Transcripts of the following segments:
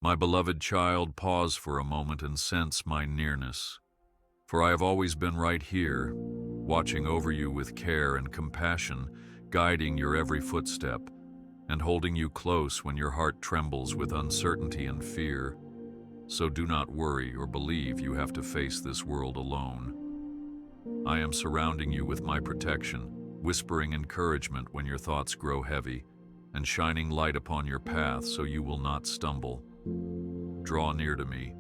My beloved child, pause for a moment and sense my nearness, for I have always been right here, watching over you with care and compassion, guiding your every footstep, and holding you close when your heart trembles with uncertainty and fear. So do not worry or believe you have to face this world alone. I am surrounding you with my protection, whispering encouragement when your thoughts grow heavy, and shining light upon your path so you will not stumble. Draw near to me,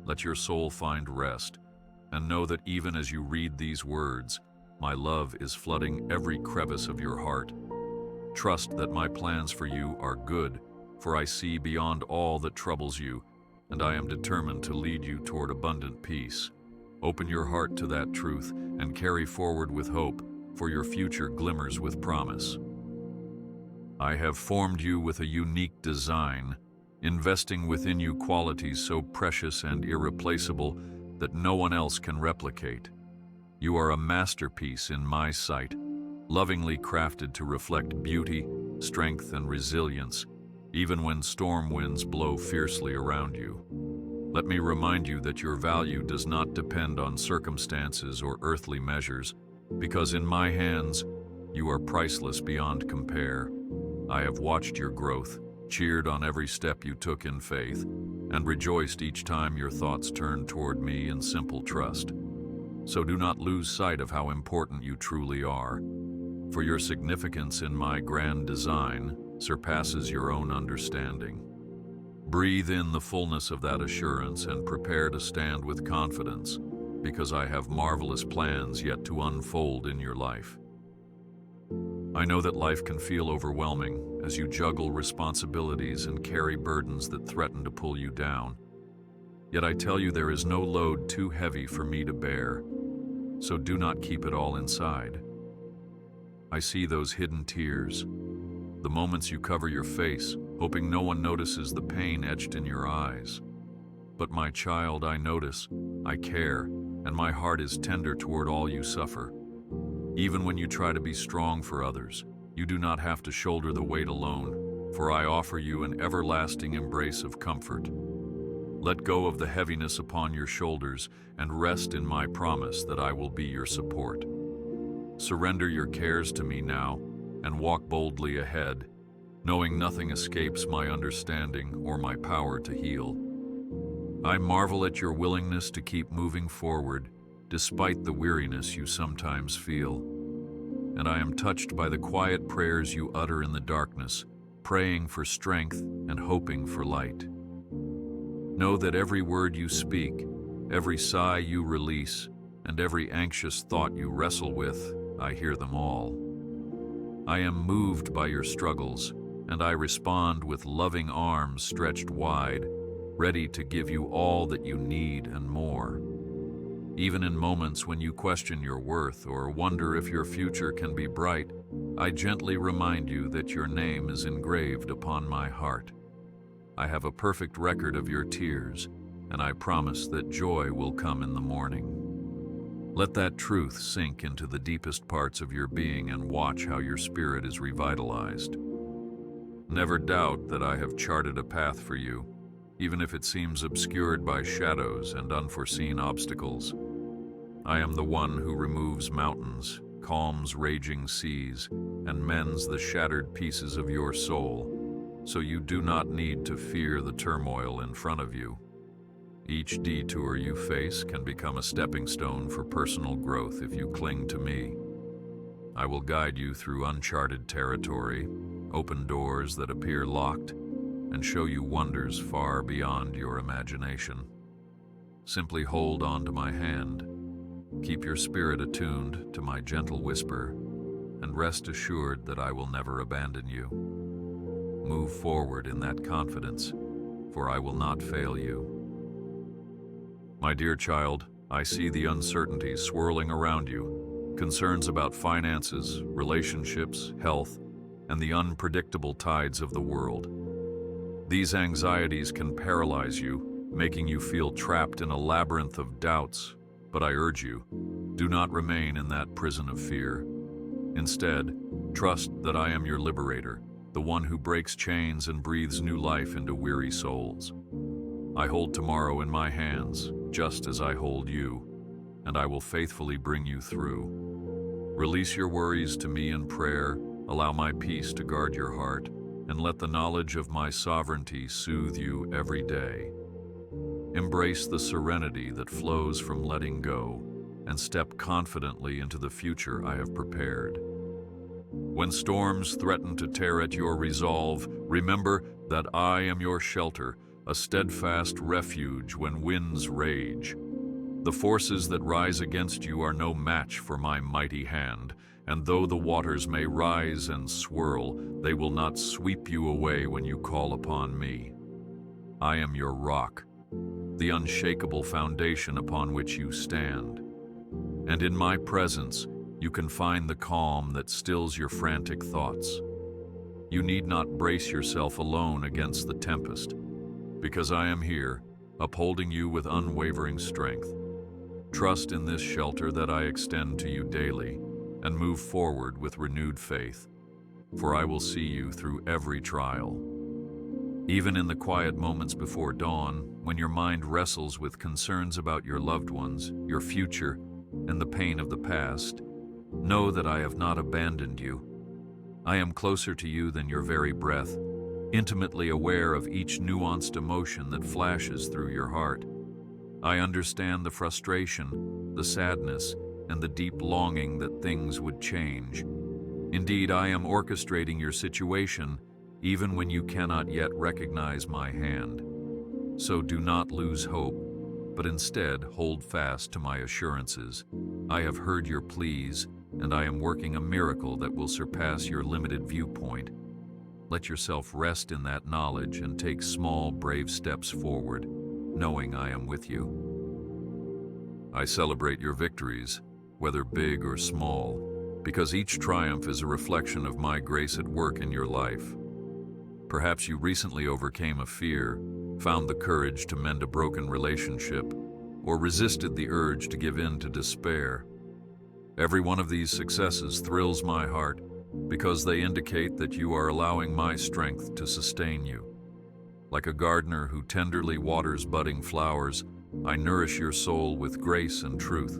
let your soul find rest, and know that even as you read these words, my love is flooding every crevice of your heart. Trust that my plans for you are good, for I see beyond all that troubles you, and I am determined to lead you toward abundant peace. Open your heart to that truth and carry forward with hope, for your future glimmers with promise. I have formed you with a unique design, investing within you qualities so precious and irreplaceable that no one else can replicate. You are a masterpiece in my sight, lovingly crafted to reflect beauty, strength, and resilience, even when storm winds blow fiercely around you. Let me remind you that your value does not depend on circumstances or earthly measures, because in my hands, you are priceless beyond compare. I have watched your growth, cheered on every step you took in faith, and rejoiced each time your thoughts turned toward me in simple trust. So do not lose sight of how important you truly are, for your significance in my grand design surpasses your own understanding. Breathe in the fullness of that assurance and prepare to stand with confidence, because I have marvelous plans yet to unfold in your life. I know that life can feel overwhelming as you juggle responsibilities and carry burdens that threaten to pull you down. Yet I tell you there is no load too heavy for me to bear, so do not keep it all inside. I see those hidden tears, the moments you cover your face, hoping no one notices the pain etched in your eyes. But my child, I notice, I care, and my heart is tender toward all you suffer. Even when you try to be strong for others, you do not have to shoulder the weight alone, for I offer you an everlasting embrace of comfort. Let go of the heaviness upon your shoulders and rest in my promise that I will be your support. Surrender your cares to me now and walk boldly ahead, knowing nothing escapes my understanding or my power to heal. I marvel at your willingness to keep moving forward despite the weariness you sometimes feel. And I am touched by the quiet prayers you utter in the darkness, praying for strength and hoping for light. Know that every word you speak, every sigh you release, and every anxious thought you wrestle with, I hear them all. I am moved by your struggles, and I respond with loving arms stretched wide, ready to give you all that you need and more. Even in moments when you question your worth or wonder if your future can be bright, I gently remind you that your name is engraved upon my heart. I have a perfect record of your tears, and I promise that joy will come in the morning. Let that truth sink into the deepest parts of your being and watch how your spirit is revitalized. Never doubt that I have charted a path for you, even if it seems obscured by shadows and unforeseen obstacles. I am the one who removes mountains, calms raging seas, and mends the shattered pieces of your soul, so you do not need to fear the turmoil in front of you. Each detour you face can become a stepping stone for personal growth if you cling to me. I will guide you through uncharted territory, open doors that appear locked, and show you wonders far beyond your imagination. Simply hold on to my hand, keep your spirit attuned to my gentle whisper, and rest assured that I will never abandon you. Move forward in that confidence, for I will not fail you. My dear child, I see the uncertainties swirling around you, concerns about finances, relationships, health, and the unpredictable tides of the world. These anxieties can paralyze you, making you feel trapped in a labyrinth of doubts, but I urge you, do not remain in that prison of fear. Instead, trust that I am your liberator, the one who breaks chains and breathes new life into weary souls. I hold tomorrow in my hands, just as I hold you, and I will faithfully bring you through. Release your worries to me in prayer, allow my peace to guard your heart, and let the knowledge of my sovereignty soothe you every day. Embrace the serenity that flows from letting go, and step confidently into the future I have prepared. When storms threaten to tear at your resolve, remember that I am your shelter, a steadfast refuge when winds rage. The forces that rise against you are no match for my mighty hand, and though the waters may rise and swirl, they will not sweep you away when you call upon me. I am your rock, the unshakable foundation upon which you stand. And in my presence, you can find the calm that stills your frantic thoughts. You need not brace yourself alone against the tempest, because I am here, upholding you with unwavering strength. Trust in this shelter that I extend to you daily, and move forward with renewed faith, for I will see you through every trial. Even in the quiet moments before dawn, when your mind wrestles with concerns about your loved ones, your future, and the pain of the past, know that I have not abandoned you. I am closer to you than your very breath, intimately aware of each nuanced emotion that flashes through your heart. I understand the frustration, the sadness, and the deep longing that things would change. Indeed, I am orchestrating your situation, even when you cannot yet recognize my hand. So do not lose hope, but instead hold fast to my assurances. I have heard your pleas, and I am working a miracle that will surpass your limited viewpoint. Let yourself rest in that knowledge and take small, brave steps forward, knowing I am with you. I celebrate your victories, whether big or small, because each triumph is a reflection of my grace at work in your life. Perhaps you recently overcame a fear, found the courage to mend a broken relationship, or resisted the urge to give in to despair. Every one of these successes thrills my heart because they indicate that you are allowing my strength to sustain you. Like a gardener who tenderly waters budding flowers, I nourish your soul with grace and truth.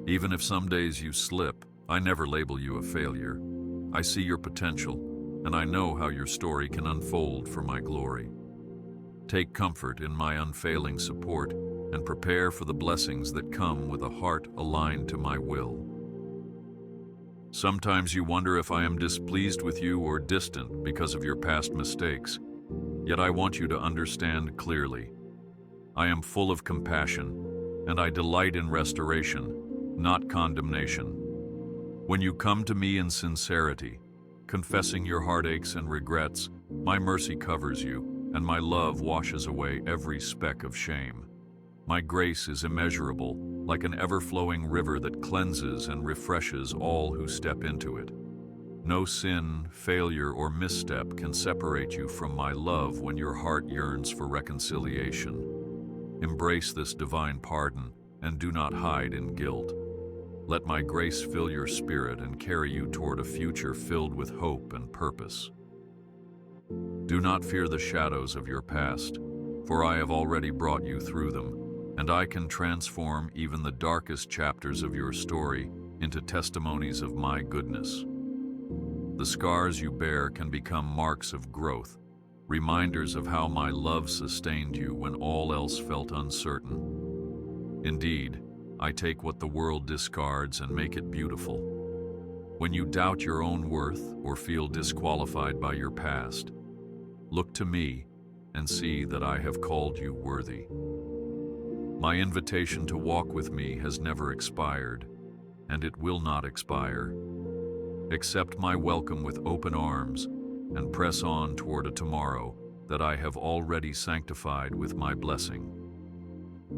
Even if some days you slip, I never label you a failure. I see your potential, and I know how your story can unfold for my glory. Take comfort in my unfailing support and prepare for the blessings that come with a heart aligned to my will. Sometimes you wonder if I am displeased with you or distant because of your past mistakes. Yet I want you to understand clearly. I am full of compassion, and I delight in restoration, not condemnation. When you come to me in sincerity, confessing your heartaches and regrets, my mercy covers you, and my love washes away every speck of shame. My grace is immeasurable, like an ever-flowing river that cleanses and refreshes all who step into it. No sin, failure, or misstep can separate you from my love when your heart yearns for reconciliation. Embrace this divine pardon and do not hide in guilt. Let my grace fill your spirit and carry you toward a future filled with hope and purpose. Do not fear the shadows of your past, for I have already brought you through them, and I can transform even the darkest chapters of your story into testimonies of my goodness. The scars you bear can become marks of growth, reminders of how my love sustained you when all else felt uncertain. Indeed, I take what the world discards and make it beautiful. When you doubt your own worth or feel disqualified by your past, look to me and see that I have called you worthy. My invitation to walk with me has never expired, and it will not expire. Accept my welcome with open arms and press on toward a tomorrow that I have already sanctified with my blessing.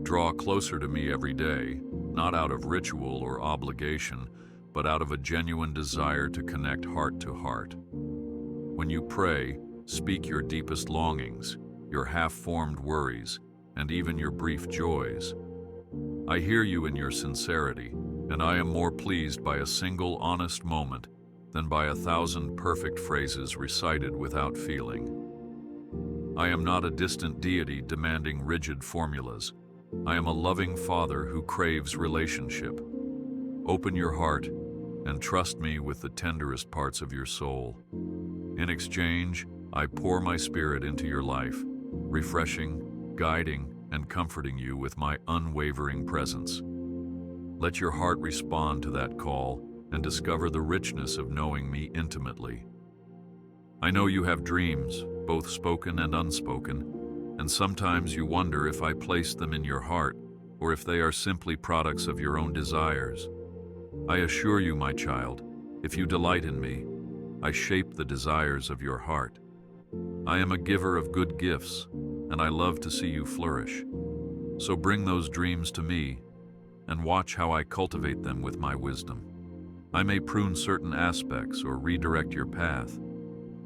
Draw closer to me every day, not out of ritual or obligation, but out of a genuine desire to connect heart to heart. When you pray, speak your deepest longings, your half-formed worries, and even your brief joys. I hear you in your sincerity, and I am more pleased by a single honest moment than by 1,000 perfect phrases recited without feeling. I am not a distant deity demanding rigid formulas. I am a loving Father who craves relationship. Open your heart and trust me with the tenderest parts of your soul. In exchange, I pour my Spirit into your life, refreshing, guiding, and comforting you with my unwavering presence. Let your heart respond to that call and discover the richness of knowing me intimately. I know you have dreams, both spoken and unspoken, and sometimes you wonder if I placed them in your heart or if they are simply products of your own desires. I assure you, my child, if you delight in me, I shape the desires of your heart. I am a giver of good gifts, and I love to see you flourish. So bring those dreams to me and watch how I cultivate them with my wisdom. I may prune certain aspects or redirect your path,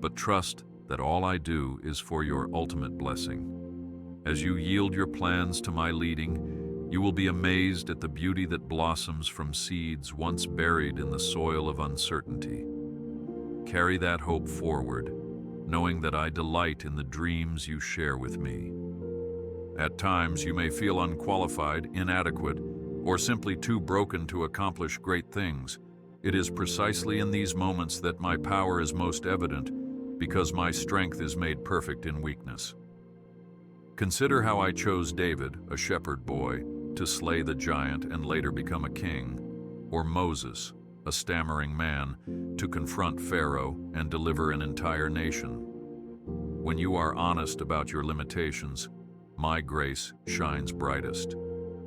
but trust that all I do is for your ultimate blessing. As you yield your plans to my leading, you will be amazed at the beauty that blossoms from seeds once buried in the soil of uncertainty. Carry that hope forward, knowing that I delight in the dreams you share with me. At times, you may feel unqualified, inadequate, or simply too broken to accomplish great things. It is precisely in these moments that my power is most evident, because my strength is made perfect in weakness. Consider how I chose David, a shepherd boy, to slay the giant and later become a king, or Moses, a stammering man, to confront Pharaoh and deliver an entire nation. When you are honest about your limitations, my grace shines brightest.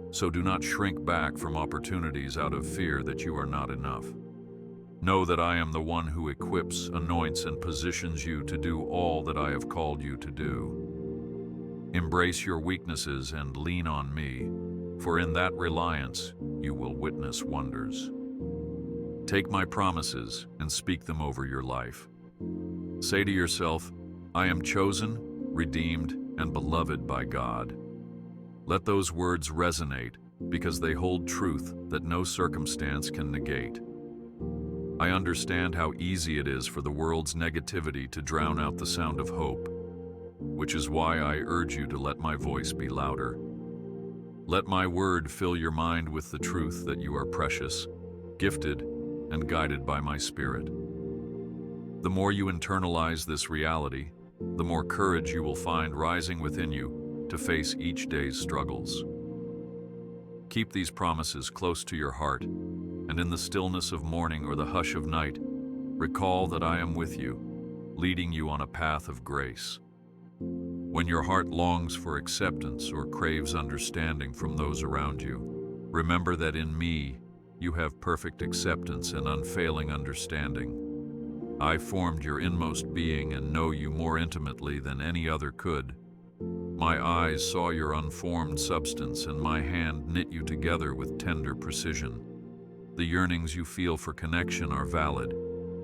So do not shrink back from opportunities out of fear that you are not enough. Know that I am the one who equips, anoints, and positions you to do all that I have called you to do. Embrace your weaknesses and lean on me, for in that reliance you will witness wonders. Take my promises and speak them over your life. Say to yourself, I am chosen, redeemed, and beloved by God. Let those words resonate because they hold truth that no circumstance can negate. I understand how easy it is for the world's negativity to drown out the sound of hope, which is why I urge you to let my voice be louder. Let my word fill your mind with the truth that you are precious, gifted, and guided by my Spirit. The more you internalize this reality, the more courage you will find rising within you to face each day's struggles. Keep these promises close to your heart, and in the stillness of morning or the hush of night, recall that I am with you, leading you on a path of grace. When your heart longs for acceptance or craves understanding from those around you, remember that in me you have perfect acceptance and unfailing understanding. I formed your inmost being and know you more intimately than any other could. My eyes saw your unformed substance, and my hand knit you together with tender precision. The yearnings you feel for connection are valid,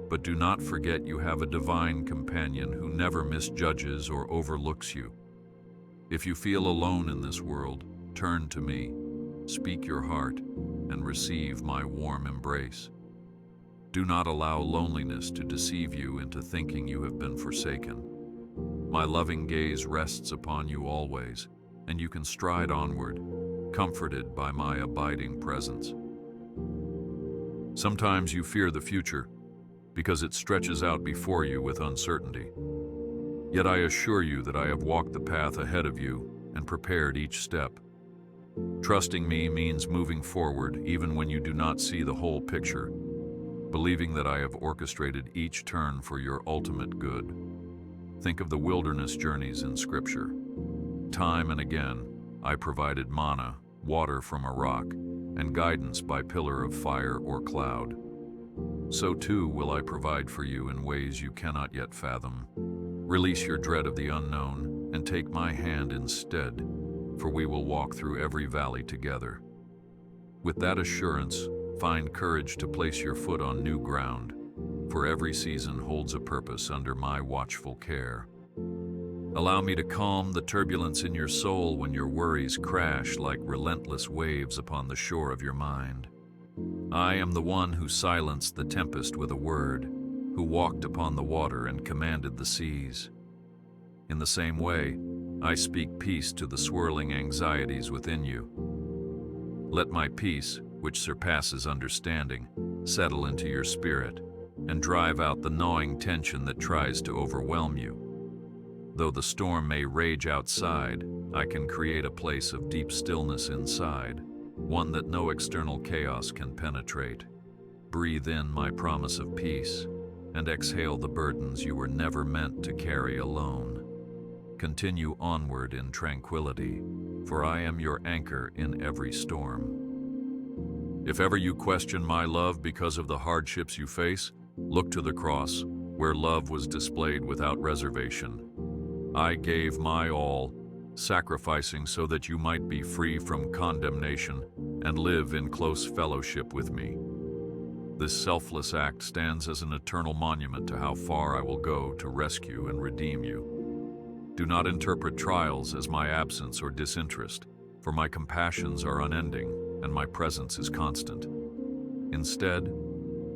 but do not forget you have a divine companion who never misjudges or overlooks you. If you feel alone in this world, turn to me, speak your heart, and receive my warm embrace. Do not allow loneliness to deceive you into thinking you have been forsaken. My loving gaze rests upon you always, and you can stride onward, comforted by my abiding presence. Sometimes you fear the future, because it stretches out before you with uncertainty. Yet I assure you that I have walked the path ahead of you and prepared each step. Trusting me means moving forward even when you do not see the whole picture, believing that I have orchestrated each turn for your ultimate good. Think of the wilderness journeys in Scripture. Time and again, I provided manna, water from a rock, and guidance by pillar of fire or cloud. So too will I provide for you in ways you cannot yet fathom. Release your dread of the unknown and take my hand instead, for we will walk through every valley together. With that assurance, find courage to place your foot on new ground, for every season holds a purpose under my watchful care. Allow me to calm the turbulence in your soul when your worries crash like relentless waves upon the shore of your mind. I am the one who silenced the tempest with a word, who walked upon the water and commanded the seas. In the same way, I speak peace to the swirling anxieties within you. Let my peace, which surpasses understanding, settle into your spirit and drive out the gnawing tension that tries to overwhelm you. Though the storm may rage outside, I can create a place of deep stillness inside, one that no external chaos can penetrate. Breathe in my promise of peace and exhale the burdens you were never meant to carry alone. Continue onward in tranquility, for I am your anchor in every storm. If ever you question my love because of the hardships you face, look to the cross, where love was displayed without reservation. I gave my all, sacrificing so that you might be free from condemnation and live in close fellowship with me. This selfless act stands as an eternal monument to how far I will go to rescue and redeem you. Do not interpret trials as my absence or disinterest, for my compassions are unending and my presence is constant. Instead,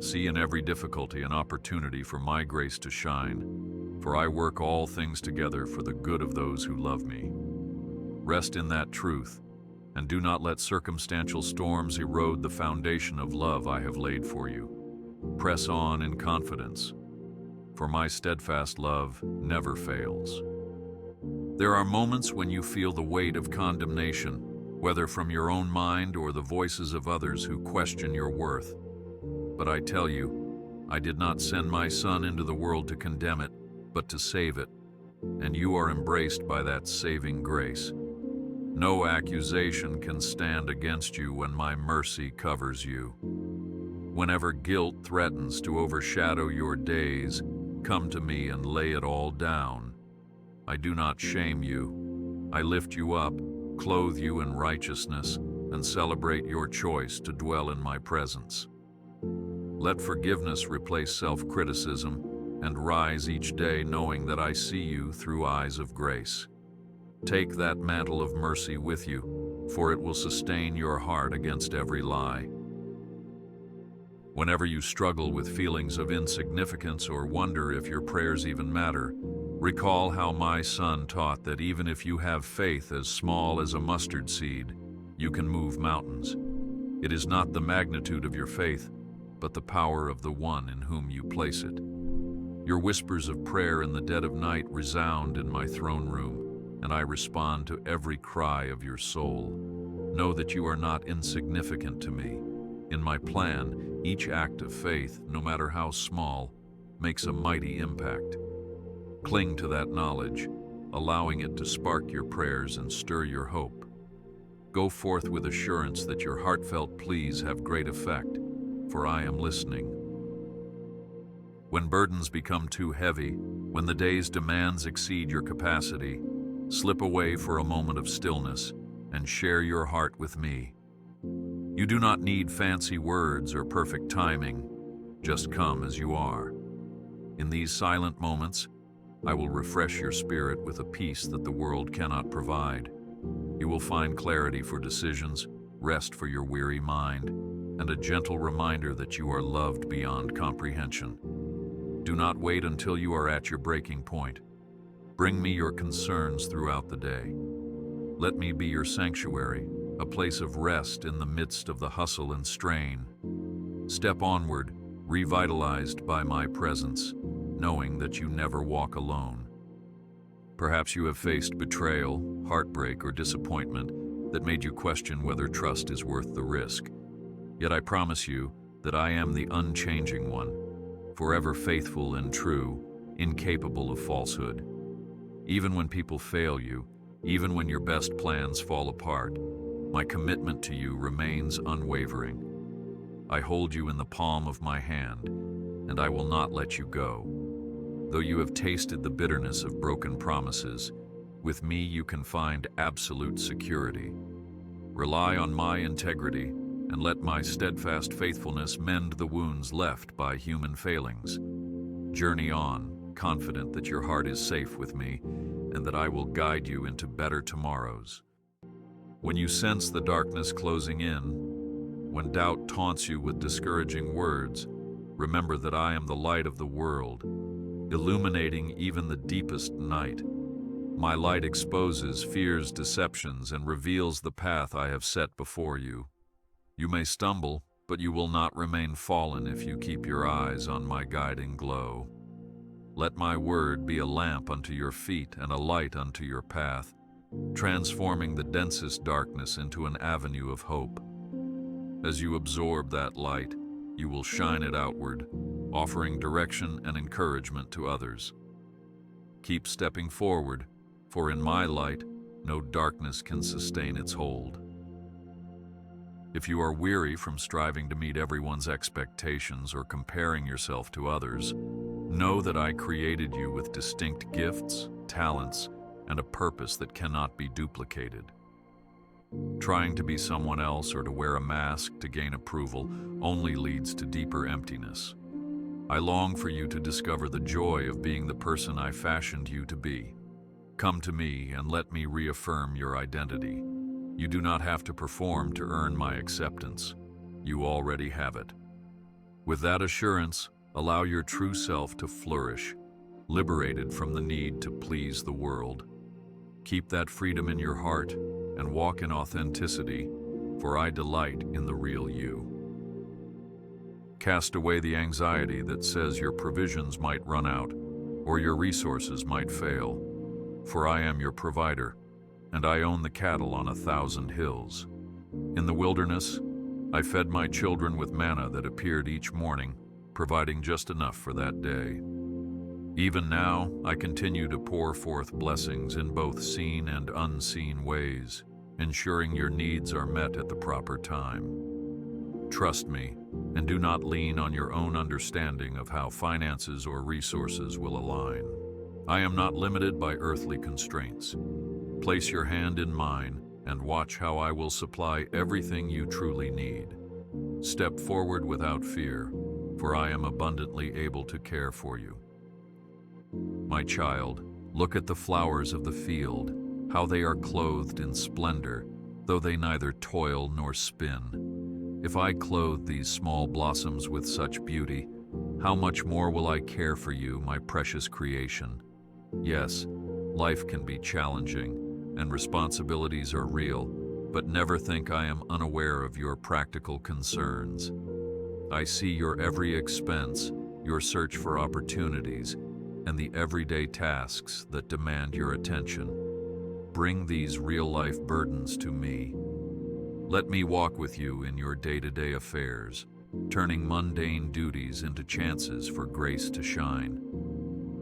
see in every difficulty an opportunity for my grace to shine, for I work all things together for the good of those who love me. Rest in that truth, and do not let circumstantial storms erode the foundation of love I have laid for you. Press on in confidence, for my steadfast love never fails. There are moments when you feel the weight of condemnation, whether from your own mind or the voices of others who question your worth. But I tell you, I did not send my Son into the world to condemn it, but to save it, and you are embraced by that saving grace. No accusation can stand against you when my mercy covers you. Whenever guilt threatens to overshadow your days, come to me and lay it all down. I do not shame you. I lift you up, clothe you in righteousness, and celebrate your choice to dwell in my presence. Let forgiveness replace self-criticism, and rise each day knowing that I see you through eyes of grace. Take that mantle of mercy with you, for it will sustain your heart against every lie. Whenever you struggle with feelings of insignificance or wonder if your prayers even matter, recall how my Son taught that even if you have faith as small as a mustard seed, you can move mountains. It is not the magnitude of your faith, but the power of the one in whom you place it. Your whispers of prayer in the dead of night resound in my throne room, and I respond to every cry of your soul. Know that you are not insignificant to me. In my plan, each act of faith, no matter how small, makes a mighty impact. Cling to that knowledge, allowing it to spark your prayers and stir your hope. Go forth with assurance that your heartfelt pleas have great effect, for I am listening. When burdens become too heavy, when the day's demands exceed your capacity, slip away for a moment of stillness and share your heart with me. You do not need fancy words or perfect timing, just come as you are. In these silent moments, I will refresh your spirit with a peace that the world cannot provide. You will find clarity for decisions, rest for your weary mind, and a gentle reminder that you are loved beyond comprehension. Do not wait until you are at your breaking point. Bring me your concerns throughout the day. Let me be your sanctuary, a place of rest in the midst of the hustle and strain. Step onward, revitalized by my presence, knowing that you never walk alone. Perhaps you have faced betrayal, heartbreak, or disappointment that made you question whether trust is worth the risk. Yet I promise you that I am the unchanging one, forever faithful and true, incapable of falsehood. Even when people fail you, even when your best plans fall apart, my commitment to you remains unwavering. I hold you in the palm of my hand, and I will not let you go. Though you have tasted the bitterness of broken promises, with me you can find absolute security. Rely on my integrity, and let my steadfast faithfulness mend the wounds left by human failings. Journey on, confident that your heart is safe with me, and that I will guide you into better tomorrows. When you sense the darkness closing in, when doubt taunts you with discouraging words, remember that I am the light of the world, illuminating even the deepest night. My light exposes fear's deceptions and reveals the path I have set before you. You may stumble, but you will not remain fallen if you keep your eyes on my guiding glow. Let my word be a lamp unto your feet and a light unto your path, transforming the densest darkness into an avenue of hope. As you absorb that light, you will shine it outward, offering direction and encouragement to others. Keep stepping forward, for in my light, no darkness can sustain its hold. If you are weary from striving to meet everyone's expectations or comparing yourself to others, know that I created you with distinct gifts, talents, and a purpose that cannot be duplicated. Trying to be someone else or to wear a mask to gain approval only leads to deeper emptiness. I long for you to discover the joy of being the person I fashioned you to be. Come to me and let me reaffirm your identity. You do not have to perform to earn my acceptance. You already have it. With that assurance, allow your true self to flourish, liberated from the need to please the world. Keep that freedom in your heart and walk in authenticity, for I delight in the real you. Cast away the anxiety that says your provisions might run out or your resources might fail, for I am your provider, and I own the cattle on 1,000 hills. In the wilderness, I fed my children with manna that appeared each morning, providing just enough for that day. Even now, I continue to pour forth blessings in both seen and unseen ways, ensuring your needs are met at the proper time. Trust me, and do not lean on your own understanding of how finances or resources will align. I am not limited by earthly constraints. Place your hand in mine and watch how I will supply everything you truly need. Step forward without fear, for I am abundantly able to care for you. My child, look at the flowers of the field, how they are clothed in splendor, though they neither toil nor spin. If I clothe these small blossoms with such beauty, how much more will I care for you, my precious creation? Yes, life can be challenging, and responsibilities are real, but never think I am unaware of your practical concerns. I see your every expense, your search for opportunities, and the everyday tasks that demand your attention. Bring these real-life burdens to me. Let me walk with you in your day-to-day affairs, turning mundane duties into chances for grace to shine.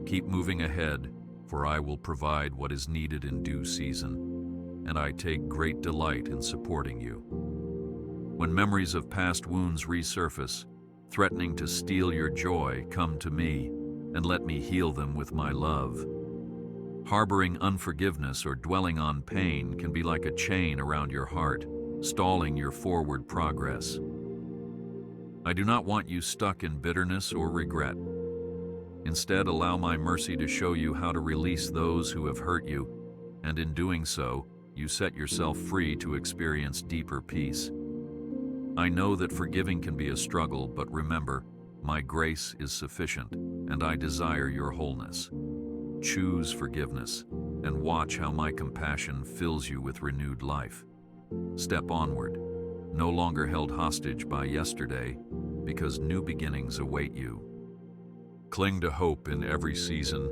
Keep moving ahead, for I will provide what is needed in due season, and I take great delight in supporting you. When memories of past wounds resurface, threatening to steal your joy, come to me, and let me heal them with my love. Harboring unforgiveness or dwelling on pain can be like a chain around your heart, stalling your forward progress. I do not want you stuck in bitterness or regret. Instead, allow my mercy to show you how to release those who have hurt you, and in doing so, you set yourself free to experience deeper peace. I know that forgiving can be a struggle, but remember, my grace is sufficient, and I desire your wholeness. Choose forgiveness, and watch how my compassion fills you with renewed life. Step onward, no longer held hostage by yesterday, because new beginnings await you. Cling to hope in every season,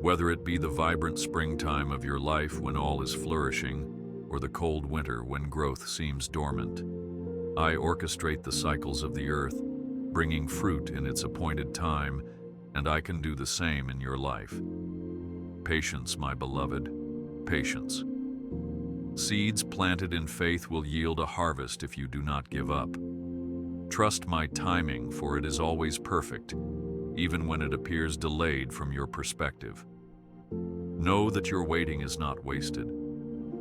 whether it be the vibrant springtime of your life when all is flourishing, or the cold winter when growth seems dormant. I orchestrate the cycles of the earth, bringing fruit in its appointed time, and I can do the same in your life. Patience, my beloved, patience. Seeds planted in faith will yield a harvest if you do not give up. Trust my timing, for it is always perfect, even when it appears delayed from your perspective. Know that your waiting is not wasted.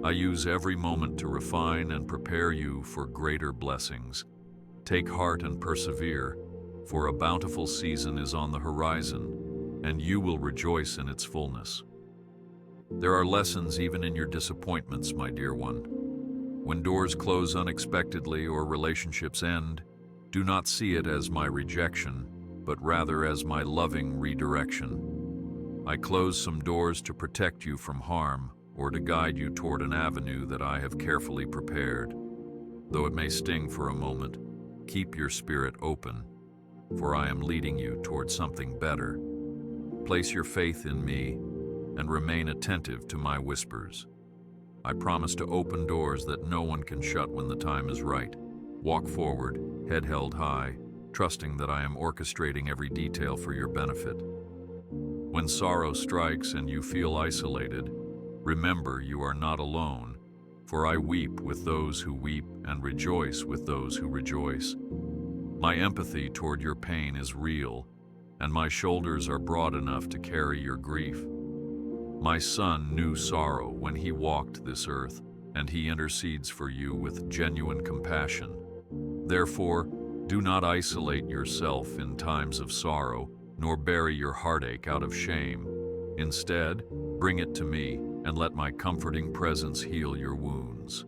I use every moment to refine and prepare you for greater blessings. Take heart and persevere, for a bountiful season is on the horizon, and you will rejoice in its fullness. There are lessons even in your disappointments, my dear one. When doors close unexpectedly or relationships end, do not see it as my rejection, but rather as my loving redirection. I close some doors to protect you from harm or to guide you toward an avenue that I have carefully prepared. Though it may sting for a moment, keep your spirit open, for I am leading you toward something better. Place your faith in me and remain attentive to my whispers. I promise to open doors that no one can shut when the time is right. Walk forward, head held high, trusting that I am orchestrating every detail for your benefit. When sorrow strikes and you feel isolated, remember you are not alone, for I weep with those who weep and rejoice with those who rejoice. My empathy toward your pain is real, and my shoulders are broad enough to carry your grief. My Son knew sorrow when he walked this earth, and he intercedes for you with genuine compassion. Therefore, do not isolate yourself in times of sorrow, nor bury your heartache out of shame. Instead, bring it to me, and let my comforting presence heal your wounds.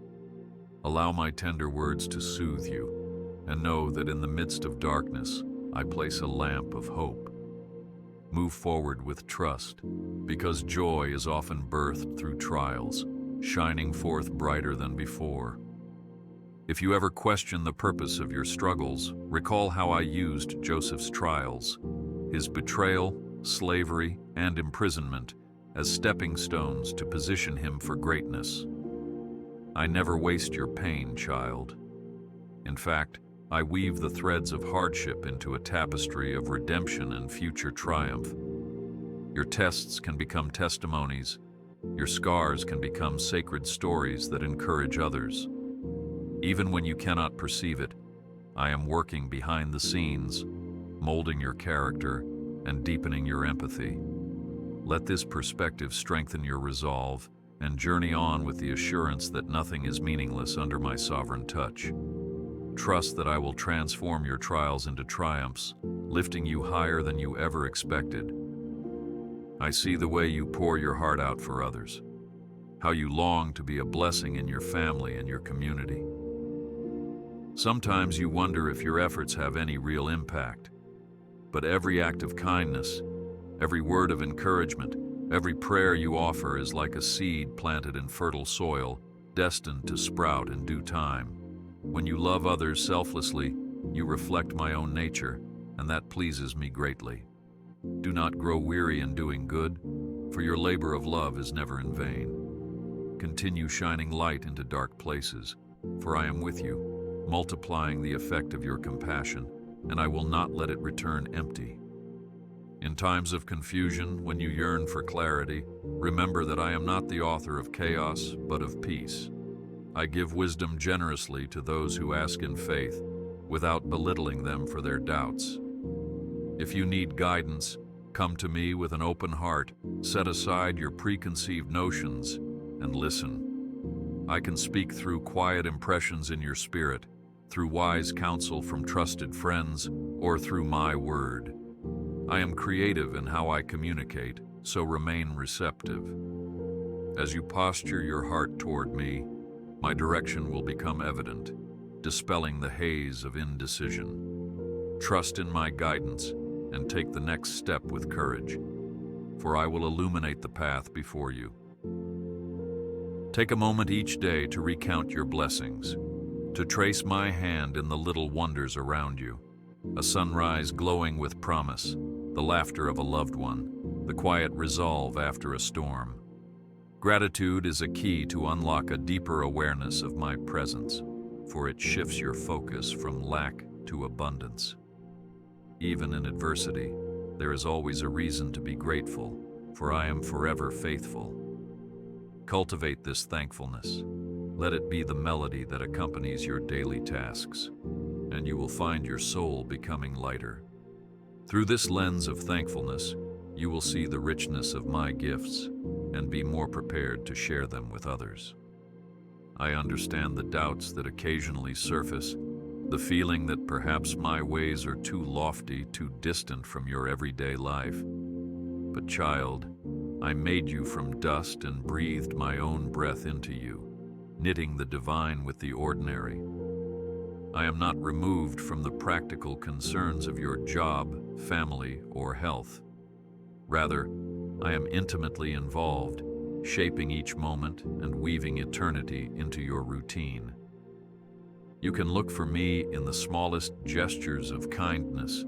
Allow my tender words to soothe you, and know that in the midst of darkness, I place a lamp of hope. Move forward with trust, because joy is often birthed through trials, shining forth brighter than before. If you ever question the purpose of your struggles, recall how I used Joseph's trials, his betrayal, slavery, and imprisonment as stepping stones to position him for greatness. I never waste your pain, child. In fact, I weave the threads of hardship into a tapestry of redemption and future triumph. Your tests can become testimonies. Your scars can become sacred stories that encourage others. Even when you cannot perceive it, I am working behind the scenes, molding your character and deepening your empathy. Let this perspective strengthen your resolve and journey on with the assurance that nothing is meaningless under my sovereign touch. Trust that I will transform your trials into triumphs, lifting you higher than you ever expected. I see the way you pour your heart out for others, how you long to be a blessing in your family and your community. Sometimes you wonder if your efforts have any real impact, but every act of kindness, every word of encouragement, every prayer you offer is like a seed planted in fertile soil, destined to sprout in due time. When you love others selflessly, you reflect my own nature, and that pleases me greatly. Do not grow weary in doing good, for your labor of love is never in vain. Continue shining light into dark places, for I am with you, multiplying the effect of your compassion, and I will not let it return empty. In times of confusion, when you yearn for clarity, remember that I am not the author of chaos, but of peace. I give wisdom generously to those who ask in faith, without belittling them for their doubts. If you need guidance, come to me with an open heart, set aside your preconceived notions, and listen. I can speak through quiet impressions in your spirit, through wise counsel from trusted friends, or through my word. I am creative in how I communicate, so remain receptive. As you posture your heart toward me, my direction will become evident, dispelling the haze of indecision. Trust in my guidance and take the next step with courage, for I will illuminate the path before you. Take a moment each day to recount your blessings, to trace my hand in the little wonders around you. A sunrise glowing with promise, the laughter of a loved one, the quiet resolve after a storm. Gratitude is a key to unlock a deeper awareness of my presence, for it shifts your focus from lack to abundance. Even in adversity, there is always a reason to be grateful, for I am forever faithful. Cultivate this thankfulness. Let it be the melody that accompanies your daily tasks, and you will find your soul becoming lighter. Through this lens of thankfulness, you will see the richness of my gifts and be more prepared to share them with others. I understand the doubts that occasionally surface, the feeling that perhaps my ways are too lofty, too distant from your everyday life. But child, I made you from dust and breathed my own breath into you, knitting the divine with the ordinary. I am not removed from the practical concerns of your job, family, or health. Rather, I am intimately involved, shaping each moment and weaving eternity into your routine. You can look for me in the smallest gestures of kindness,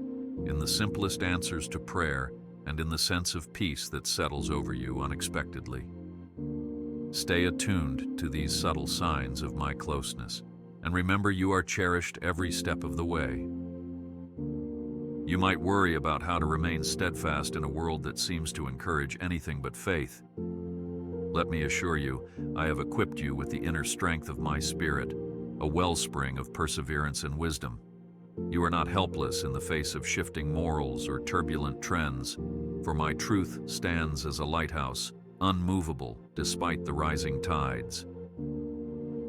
in the simplest answers to prayer, and in the sense of peace that settles over you unexpectedly. Stay attuned to these subtle signs of my closeness, and remember you are cherished every step of the way. You might worry about how to remain steadfast in a world that seems to encourage anything but faith. Let me assure you, I have equipped you with the inner strength of my spirit, a wellspring of perseverance and wisdom. You are not helpless in the face of shifting morals or turbulent trends, for my truth stands as a lighthouse, unmovable despite the rising tides.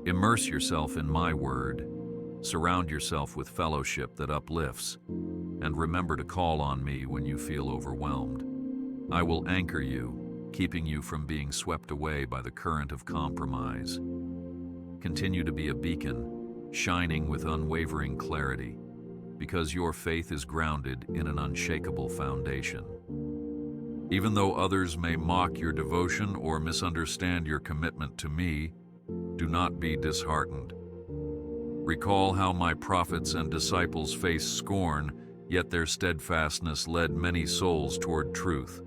Immerse yourself in my word, surround yourself with fellowship that uplifts, and remember to call on me when you feel overwhelmed. I will anchor you, keeping you from being swept away by the current of compromise. Continue to be a beacon, shining with unwavering clarity, because your faith is grounded in an unshakable foundation. Even though others may mock your devotion or misunderstand your commitment to me, do not be disheartened. Recall how my prophets and disciples faced scorn, yet their steadfastness led many souls toward truth.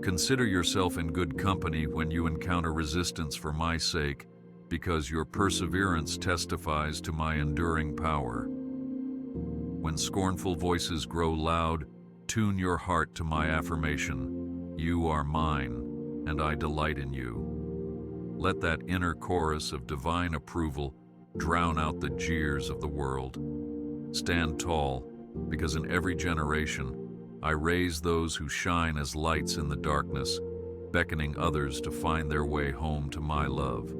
Consider yourself in good company when you encounter resistance for my sake, because your perseverance testifies to my enduring power. When scornful voices grow loud, tune your heart to my affirmation, "You are mine, and I delight in you." Let that inner chorus of divine approval drown out the jeers of the world. Stand tall, because in every generation, I raise those who shine as lights in the darkness, beckoning others to find their way home to my love.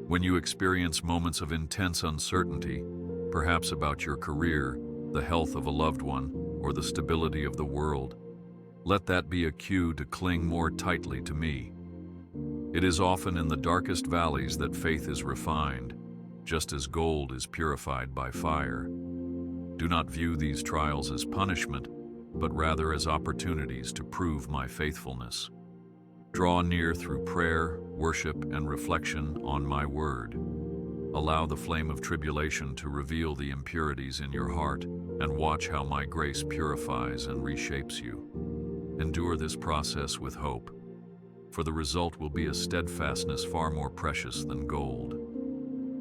When you experience moments of intense uncertainty, perhaps about your career, the health of a loved one, or the stability of the world, let that be a cue to cling more tightly to me. It is often in the darkest valleys that faith is refined, just as gold is purified by fire. Do not view these trials as punishment, but rather as opportunities to prove my faithfulness. Draw near through prayer, worship, and reflection on my word. Allow the flame of tribulation to reveal the impurities in your heart, and watch how my grace purifies and reshapes you. Endure this process with hope, for the result will be a steadfastness far more precious than gold.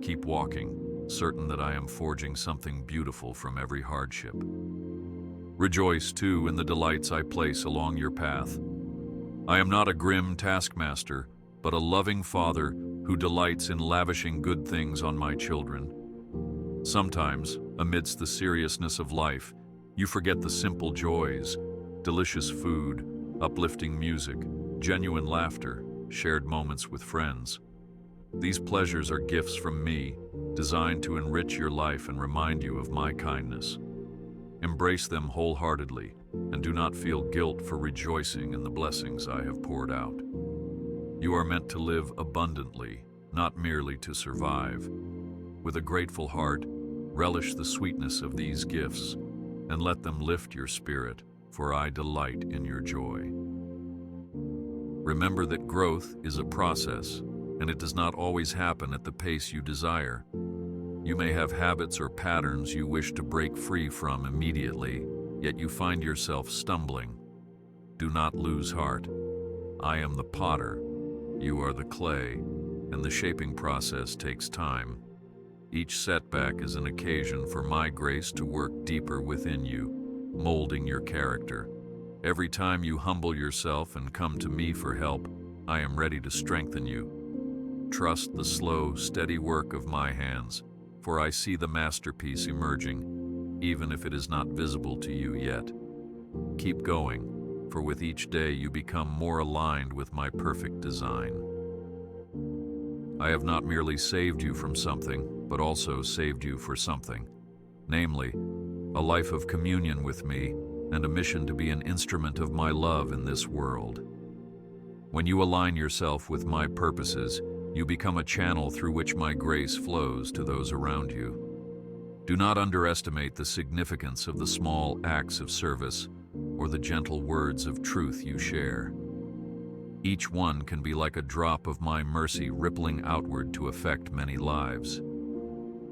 Keep walking, certain that I am forging something beautiful from every hardship. Rejoice, too, in the delights I place along your path. I am not a grim taskmaster, but a loving father who delights in lavishing good things on my children. Sometimes, amidst the seriousness of life, you forget the simple joys, delicious food, uplifting music, genuine laughter, shared moments with friends. These pleasures are gifts from me, designed to enrich your life and remind you of my kindness. Embrace them wholeheartedly, and do not feel guilt for rejoicing in the blessings I have poured out. You are meant to live abundantly, not merely to survive. With a grateful heart, relish the sweetness of these gifts, and let them lift your spirit, for I delight in your joy. Remember that growth is a process, and it does not always happen at the pace you desire. You may have habits or patterns you wish to break free from immediately, yet you find yourself stumbling. Do not lose heart. I am the potter, you are the clay, and the shaping process takes time. Each setback is an occasion for my grace to work deeper within you, molding your character. Every time you humble yourself and come to me for help, I am ready to strengthen you. Trust the slow, steady work of my hands, for I see the masterpiece emerging, even if it is not visible to you yet. Keep going, for with each day you become more aligned with my perfect design. I have not merely saved you from something, but also saved you for something, namely, a life of communion with me and a mission to be an instrument of my love in this world. When you align yourself with my purposes, you become a channel through which my grace flows to those around you. Do not underestimate the significance of the small acts of service or the gentle words of truth you share. Each one can be like a drop of my mercy rippling outward to affect many lives.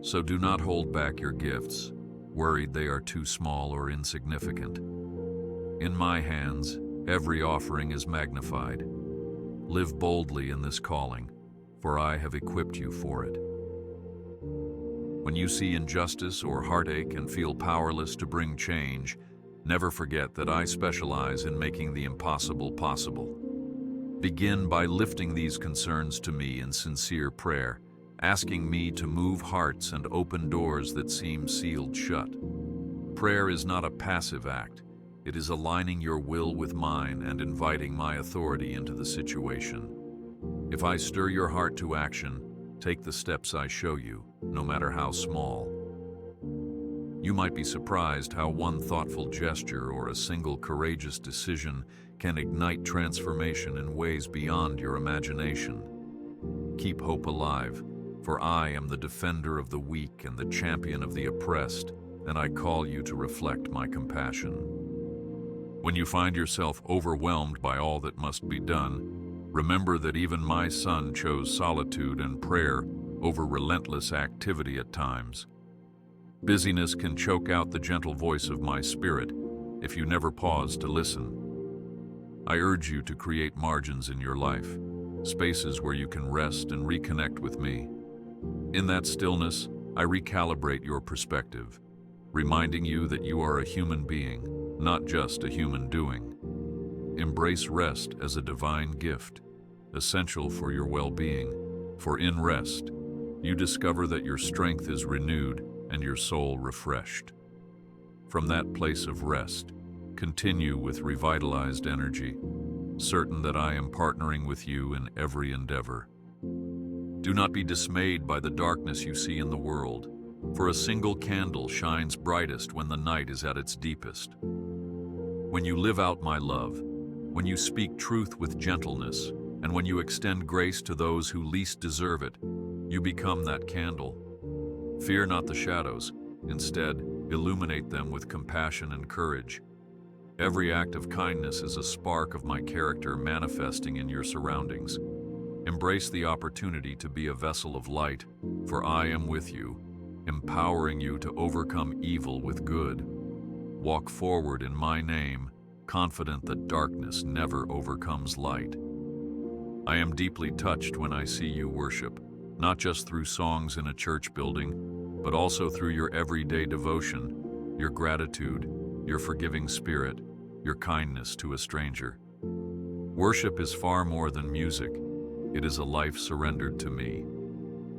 So do not hold back your gifts, worried they are too small or insignificant. In my hands, every offering is magnified. Live boldly in this calling, for I have equipped you for it. When you see injustice or heartache and feel powerless to bring change, never forget that I specialize in making the impossible possible. Begin by lifting these concerns to me in sincere prayer, asking me to move hearts and open doors that seem sealed shut. Prayer is not a passive act. It is aligning your will with mine and inviting my authority into the situation. If I stir your heart to action, take the steps I show you, no matter how small. You might be surprised how one thoughtful gesture or a single courageous decision can ignite transformation in ways beyond your imagination. Keep hope alive, for I am the defender of the weak and the champion of the oppressed, and I call you to reflect my compassion. When you find yourself overwhelmed by all that must be done, remember that even my son chose solitude and prayer over relentless activity at times. Busyness can choke out the gentle voice of my spirit if you never pause to listen. I urge you to create margins in your life, spaces where you can rest and reconnect with me. In that stillness, I recalibrate your perspective, reminding you that you are a human being, not just a human doing. Embrace rest as a divine gift, essential for your well-being, for in rest, you discover that your strength is renewed and your soul refreshed. From that place of rest, continue with revitalized energy, certain that I am partnering with you in every endeavor. Do not be dismayed by the darkness you see in the world, for a single candle shines brightest when the night is at its deepest. When you live out my love, when you speak truth with gentleness, and when you extend grace to those who least deserve it, you become that candle. Fear not the shadows. Instead, illuminate them with compassion and courage. Every act of kindness is a spark of my character manifesting in your surroundings. Embrace the opportunity to be a vessel of light, for I am with you, empowering you to overcome evil with good. Walk forward in my name, confident that darkness never overcomes light. I am deeply touched when I see you worship, not just through songs in a church building, but also through your everyday devotion, your gratitude, your forgiving spirit, your kindness to a stranger. Worship is far more than music. It is a life surrendered to me.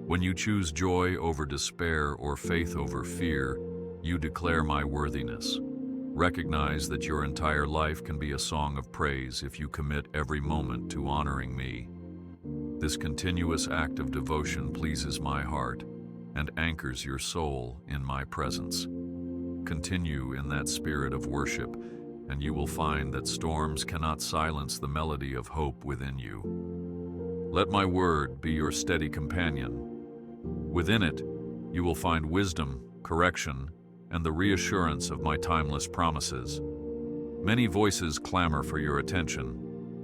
When you choose joy over despair or faith over fear, you declare my worthiness. Recognize that your entire life can be a song of praise if you commit every moment to honoring me. This continuous act of devotion pleases my heart and anchors your soul in my presence. Continue in that spirit of worship, and you will find that storms cannot silence the melody of hope within you. Let my word be your steady companion. Within it, you will find wisdom, correction, and the reassurance of my timeless promises. Many voices clamor for your attention,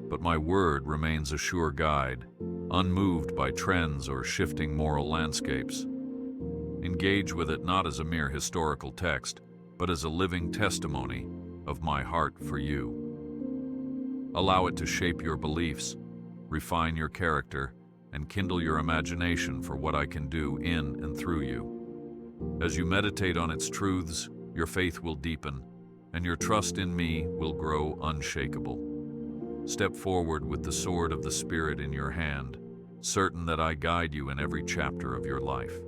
but my word remains a sure guide, unmoved by trends or shifting moral landscapes. Engage with it not as a mere historical text, but as a living testimony of my heart for you. Allow it to shape your beliefs, refine your character, and kindle your imagination for what I can do in and through you. As you meditate on its truths, your faith will deepen, and your trust in me will grow unshakable. Step forward with the sword of the Spirit in your hand, certain that I guide you in every chapter of your life.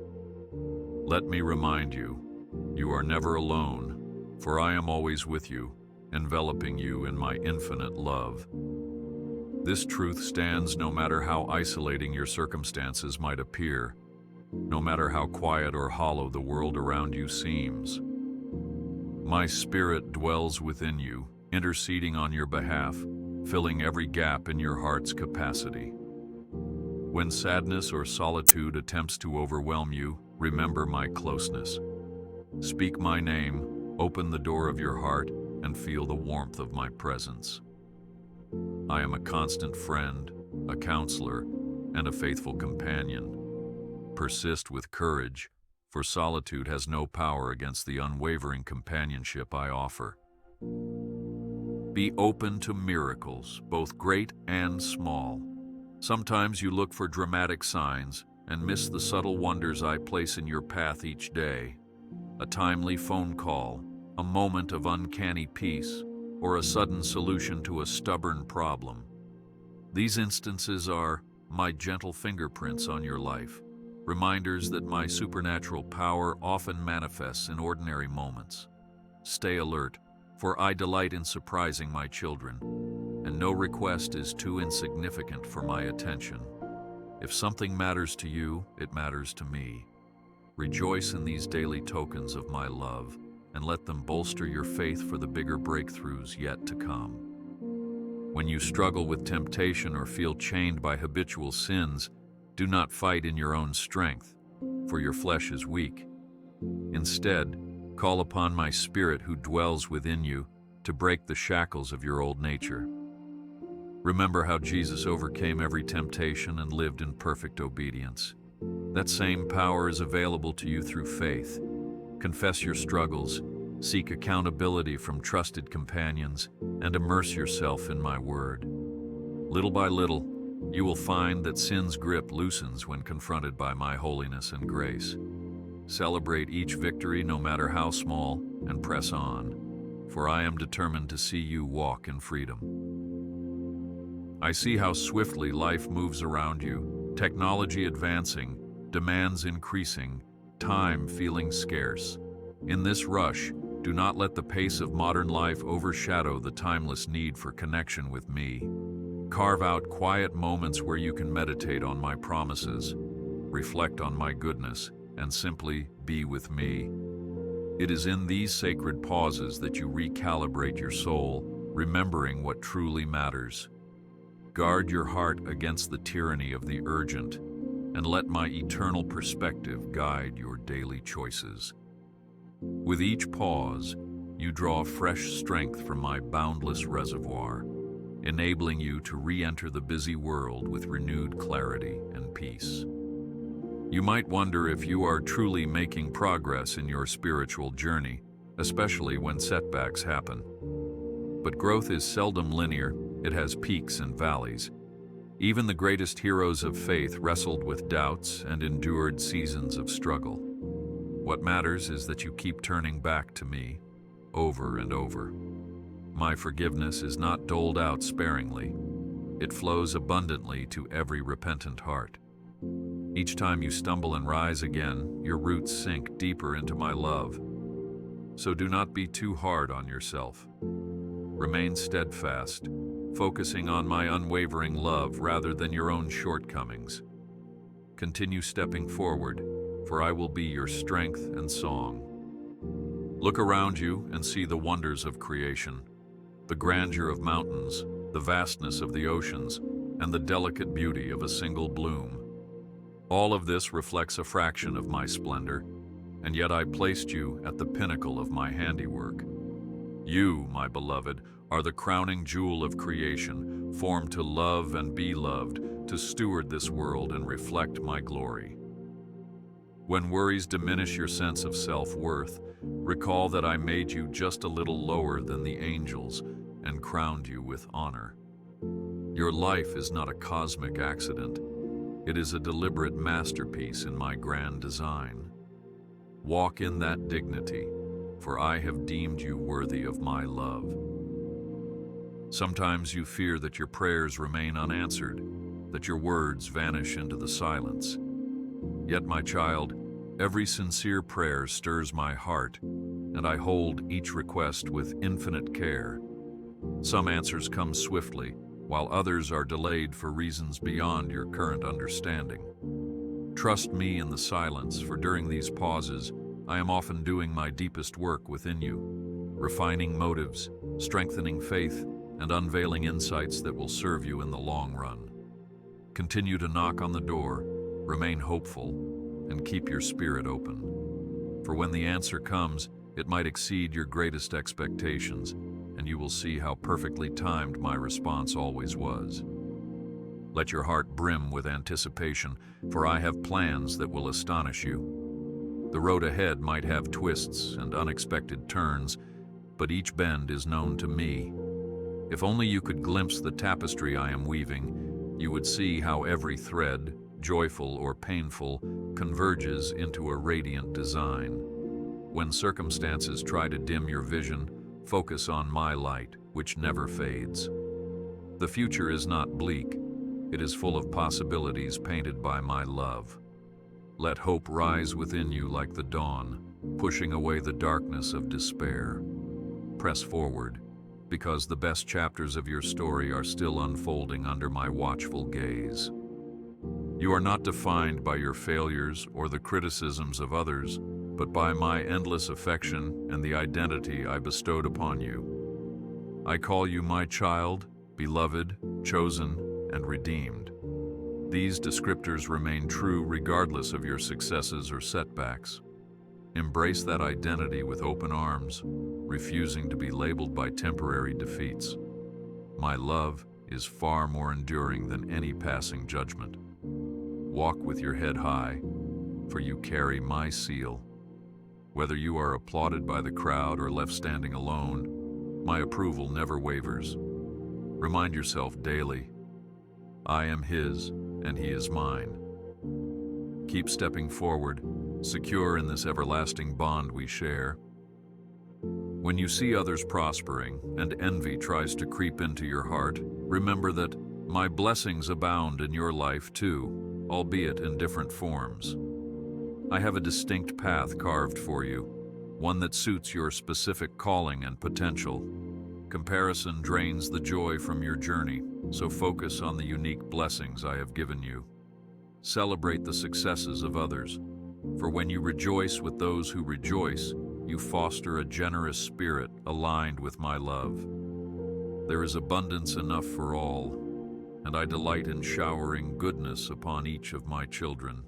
Let me remind you, you are never alone, for I am always with you, enveloping you in my infinite love. This truth stands no matter how isolating your circumstances might appear, no matter how quiet or hollow the world around you seems. My Spirit dwells within you, interceding on your behalf, filling every gap in your heart's capacity. When sadness or solitude attempts to overwhelm you, remember my closeness. Speak my name, open the door of your heart, and feel the warmth of my presence. I am a constant friend, a counselor, and a faithful companion. Persist with courage, for solitude has no power against the unwavering companionship I offer. Be open to miracles, both great and small. Sometimes you look for dramatic signs and miss the subtle wonders I place in your path each day. A timely phone call, a moment of uncanny peace, or a sudden solution to a stubborn problem. These instances are my gentle fingerprints on your life, reminders that my supernatural power often manifests in ordinary moments. Stay alert, for I delight in surprising my children, and no request is too insignificant for my attention. If something matters to you, it matters to me. Rejoice in these daily tokens of my love, and let them bolster your faith for the bigger breakthroughs yet to come. When you struggle with temptation or feel chained by habitual sins, do not fight in your own strength, for your flesh is weak. Instead, call upon my Spirit who dwells within you to break the shackles of your old nature. Remember how Jesus overcame every temptation and lived in perfect obedience. That same power is available to you through faith. Confess your struggles, seek accountability from trusted companions, and immerse yourself in my word. Little by little, you will find that sin's grip loosens when confronted by my holiness and grace. Celebrate each victory, no matter how small, and press on, for I am determined to see you walk in freedom. I see how swiftly life moves around you, technology advancing, demands increasing, time feeling scarce. In this rush, do not let the pace of modern life overshadow the timeless need for connection with me. Carve out quiet moments where you can meditate on my promises, reflect on my goodness, and simply be with me. It is in these sacred pauses that you recalibrate your soul, remembering what truly matters. Guard your heart against the tyranny of the urgent, and let my eternal perspective guide your daily choices. With each pause, you draw fresh strength from my boundless reservoir, enabling you to re-enter the busy world with renewed clarity and peace. You might wonder if you are truly making progress in your spiritual journey, especially when setbacks happen. But growth is seldom linear, it has peaks and valleys. Even the greatest heroes of faith wrestled with doubts and endured seasons of struggle. What matters is that you keep turning back to me, over and over. My forgiveness is not doled out sparingly. It flows abundantly to every repentant heart. Each time you stumble and rise again, your roots sink deeper into my love. So do not be too hard on yourself. Remain steadfast, focusing on my unwavering love rather than your own shortcomings. Continue stepping forward, for I will be your strength and song. Look around you and see the wonders of creation, the grandeur of mountains, the vastness of the oceans, and the delicate beauty of a single bloom. All of this reflects a fraction of my splendor, and yet I placed you at the pinnacle of my handiwork. You, my beloved, are the crowning jewel of creation, formed to love and be loved, to steward this world and reflect my glory. When worries diminish your sense of self-worth, recall that I made you just a little lower than the angels and crowned you with honor. Your life is not a cosmic accident. It is a deliberate masterpiece in my grand design. Walk in that dignity, for I have deemed you worthy of my love. Sometimes you fear that your prayers remain unanswered, that your words vanish into the silence. Yet, my child, every sincere prayer stirs my heart, and I hold each request with infinite care. Some answers come swiftly, while others are delayed for reasons beyond your current understanding. Trust me in the silence, for during these pauses, I am often doing my deepest work within you, refining motives, strengthening faith, and unveiling insights that will serve you in the long run. Continue to knock on the door, remain hopeful, and keep your spirit open. For when the answer comes, it might exceed your greatest expectations, and you will see how perfectly timed my response always was. Let your heart brim with anticipation, for I have plans that will astonish you. The road ahead might have twists and unexpected turns, but each bend is known to me. If only you could glimpse the tapestry I am weaving, you would see how every thread, joyful or painful, converges into a radiant design. When circumstances try to dim your vision, focus on my light, which never fades. The future is not bleak. It is full of possibilities painted by my love. Let hope rise within you like the dawn, pushing away the darkness of despair. Press forward, because the best chapters of your story are still unfolding under my watchful gaze. You are not defined by your failures or the criticisms of others, but by my endless affection and the identity I bestowed upon you. I call you my child, beloved, chosen, and redeemed. These descriptors remain true regardless of your successes or setbacks. Embrace that identity with open arms, refusing to be labeled by temporary defeats. My love is far more enduring than any passing judgment. Walk with your head high, for you carry my seal. Whether you are applauded by the crowd or left standing alone, my approval never wavers. Remind yourself daily, I am his and he is mine. Keep stepping forward, secure in this everlasting bond we share. When you see others prospering and envy tries to creep into your heart, remember that my blessings abound in your life too, albeit in different forms. I have a distinct path carved for you, one that suits your specific calling and potential. Comparison drains the joy from your journey, so focus on the unique blessings I have given you. Celebrate the successes of others, for when you rejoice with those who rejoice, you foster a generous spirit aligned with my love. There is abundance enough for all, and I delight in showering goodness upon each of my children.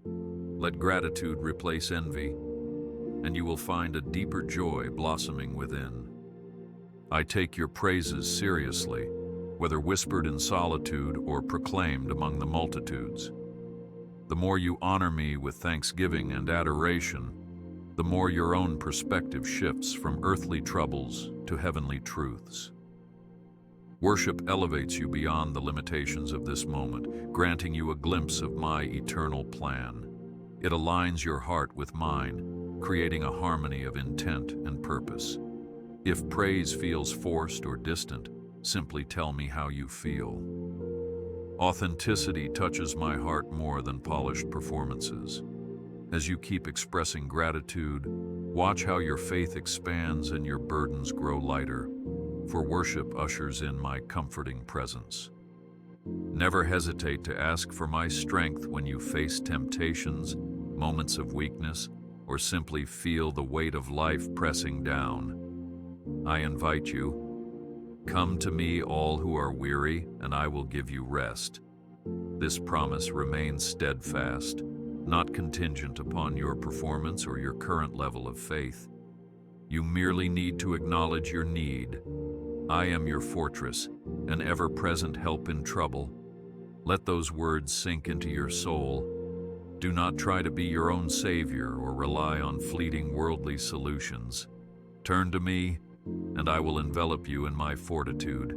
Let gratitude replace envy, and you will find a deeper joy blossoming within. I take your praises seriously, whether whispered in solitude or proclaimed among the multitudes. The more you honor me with thanksgiving and adoration, the more your own perspective shifts from earthly troubles to heavenly truths. Worship elevates you beyond the limitations of this moment, granting you a glimpse of my eternal plan. It aligns your heart with mine, creating a harmony of intent and purpose. If praise feels forced or distant, simply tell me how you feel. Authenticity touches my heart more than polished performances. As you keep expressing gratitude, watch how your faith expands and your burdens grow lighter, for worship ushers in my comforting presence. Never hesitate to ask for my strength when you face temptations, moments of weakness, or simply feel the weight of life pressing down. I invite you, come to me all who are weary, and I will give you rest. This promise remains steadfast, not contingent upon your performance or your current level of faith. You merely need to acknowledge your need. I am your fortress, an ever-present help in trouble. Let those words sink into your soul. Do not try to be your own savior or rely on fleeting worldly solutions. Turn to me, and I will envelop you in my fortitude,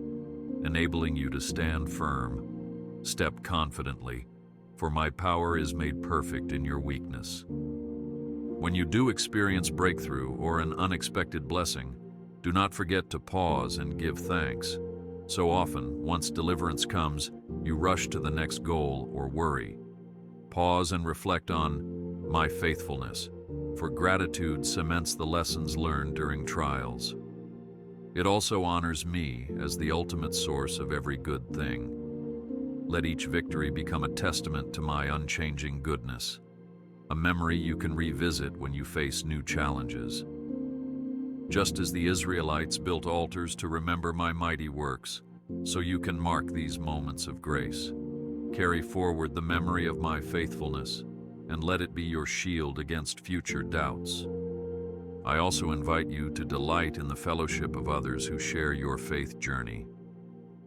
enabling you to stand firm. Step confidently, for my power is made perfect in your weakness. When you do experience breakthrough or an unexpected blessing, do not forget to pause and give thanks. So often, once deliverance comes, you rush to the next goal or worry. Pause and reflect on my faithfulness, for gratitude cements the lessons learned during trials. It also honors me as the ultimate source of every good thing. Let each victory become a testament to my unchanging goodness, a memory you can revisit when you face new challenges. Just as the Israelites built altars to remember my mighty works, so you can mark these moments of grace. Carry forward the memory of my faithfulness, and let it be your shield against future doubts. I also invite you to delight in the fellowship of others who share your faith journey.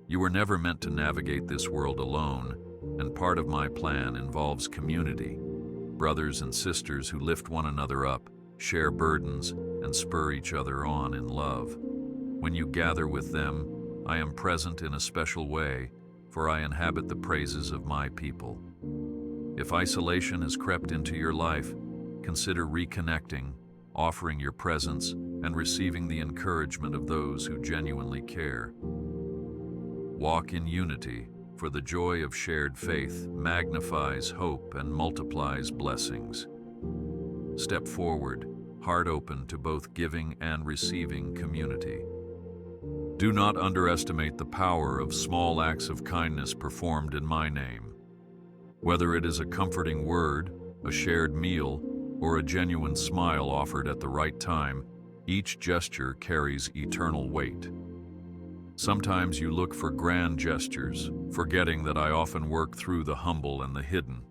You were never meant to navigate this world alone, and part of my plan involves community, brothers and sisters who lift one another up, share burdens, and spur each other on in love. When you gather with them, I am present in a special way, for I inhabit the praises of my people. If isolation has crept into your life, consider reconnecting, offering your presence, and receiving the encouragement of those who genuinely care. Walk in unity, for the joy of shared faith magnifies hope and multiplies blessings. Step forward, heart open to both giving and receiving community. Do not underestimate the power of small acts of kindness performed in my name. Whether it is a comforting word, a shared meal, or a genuine smile offered at the right time, each gesture carries eternal weight. Sometimes you look for grand gestures, forgetting that I often work through the humble and the hidden.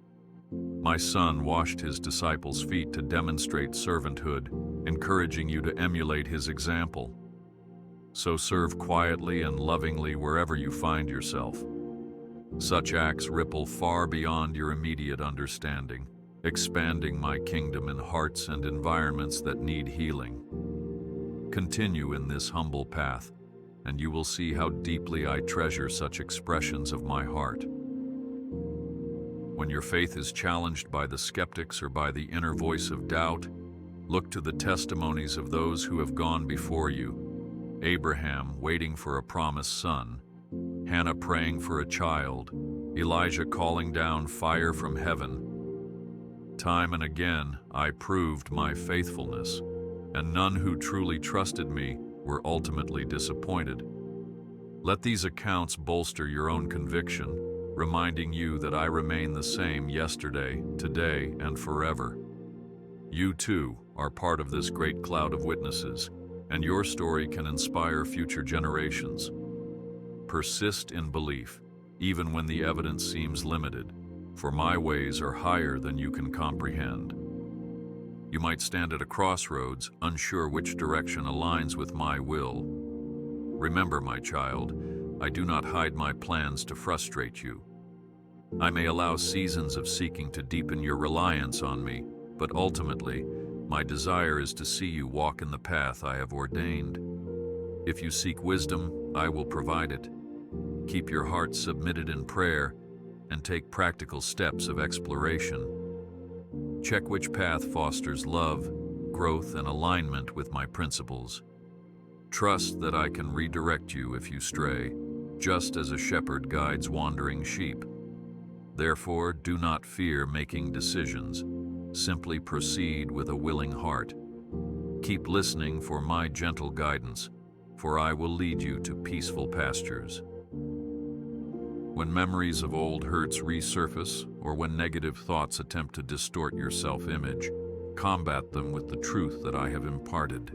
My son washed his disciples' feet to demonstrate servanthood, encouraging you to emulate his example. So serve quietly and lovingly wherever you find yourself. Such acts ripple far beyond your immediate understanding, expanding my kingdom in hearts and environments that need healing. Continue in this humble path, and you will see how deeply I treasure such expressions of my heart. When your faith is challenged by the skeptics or by the inner voice of doubt, look to the testimonies of those who have gone before you. Abraham waiting for a promised son, Hannah praying for a child, Elijah calling down fire from heaven. Time and again, I proved my faithfulness, and none who truly trusted me were ultimately disappointed. Let these accounts bolster your own conviction, reminding you that I remain the same yesterday, today, and forever. You too are part of this great cloud of witnesses, and your story can inspire future generations. Persist in belief, even when the evidence seems limited, for my ways are higher than you can comprehend. You might stand at a crossroads, unsure which direction aligns with my will. Remember, my child, I do not hide my plans to frustrate you. I may allow seasons of seeking to deepen your reliance on me, but ultimately, my desire is to see you walk in the path I have ordained. If you seek wisdom, I will provide it. Keep your heart submitted in prayer and take practical steps of exploration. Check which path fosters love, growth, and alignment with my principles. Trust that I can redirect you if you stray, just as a shepherd guides wandering sheep. Therefore, do not fear making decisions. Simply proceed with a willing heart. Keep listening for my gentle guidance, for I will lead you to peaceful pastures. When memories of old hurts resurface, or when negative thoughts attempt to distort your self-image, combat them with the truth that I have imparted.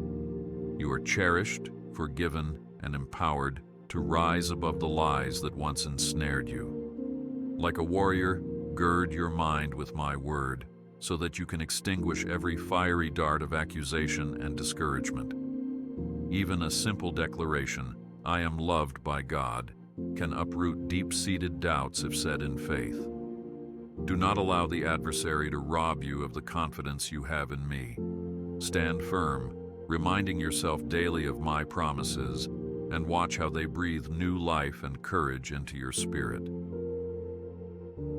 You are cherished, forgiven, and empowered to rise above the lies that once ensnared you. Like a warrior, gird your mind with my word, so that you can extinguish every fiery dart of accusation and discouragement. Even a simple declaration, "I am loved by God," can uproot deep-seated doubts if said in faith. Do not allow the adversary to rob you of the confidence you have in me. Stand firm, reminding yourself daily of my promises, and watch how they breathe new life and courage into your spirit.